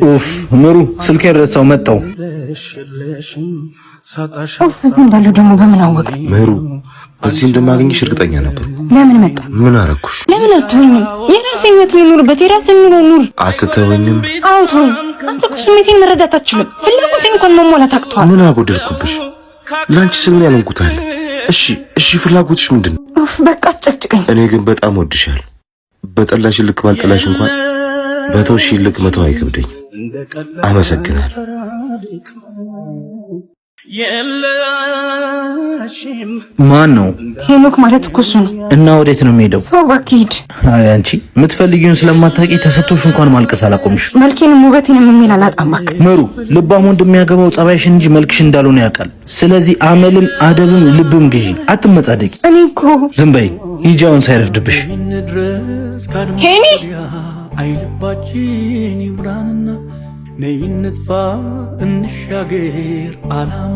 ኡፍ ምሩ ስልኬን ረሳው መጣው። ኡፍ እዚህ እንዳለው ደግሞ በምን አወቀ? ምሩ እዚህ እንደማገኝሽ እርግጠኛ ነበር። ለምን መጣ? ምን አረኩሽ? ለምን አትሆኝም? የራሴ ህይወት ልኑርበት፣ የራሴን ኑሮ ኑር። አትተወኝም? አዎ ተወኝ። አንተ እኮ ስሜቴን መረዳት አትችልም። ፍላጎቴን እንኳን መሟላት አቅቷል። ምን አጎደልኩብሽ? ላንቺ ስል ምን ያልንኩታል? እሺ ፍላጎትሽ ምንድነው? ኡፍ በቃ አትጨቅጭቀኝ። እኔ ግን በጣም ወድሻለሁ። በጠላሽ ልክ ባልጠላሽ እንኳን በተውሽ ልክ መተው አይከብደኝ። አመሰግናለሁ። ማን ነው? ሄኖክ ማለት እኮ እሱ ነው። እና ወዴት ነው የሚሄደው? እባክህ ሂድ። አይ አንቺ የምትፈልጊውን ስለማታውቂ ተሰጥቶሽ እንኳን ማልቀስ አላቆምሽ። መልኬንም ውበቴንም የሚል አላጣም። እባክህ ምሩ ልባም ወንድ የሚያገባው ጸባይሽን እንጂ መልክሽ እንዳልሆነ ያውቃል። ስለዚህ አመልም አደብም ልብም ግዢ፣ አትመጻደቂ። እኔ እኮ ዝም በይ፣ ሂጃውን ሳይረፍድብሽ። ሄኒ አይልባችን ይብራንና ነይነጥፋ እንሻገር አላማ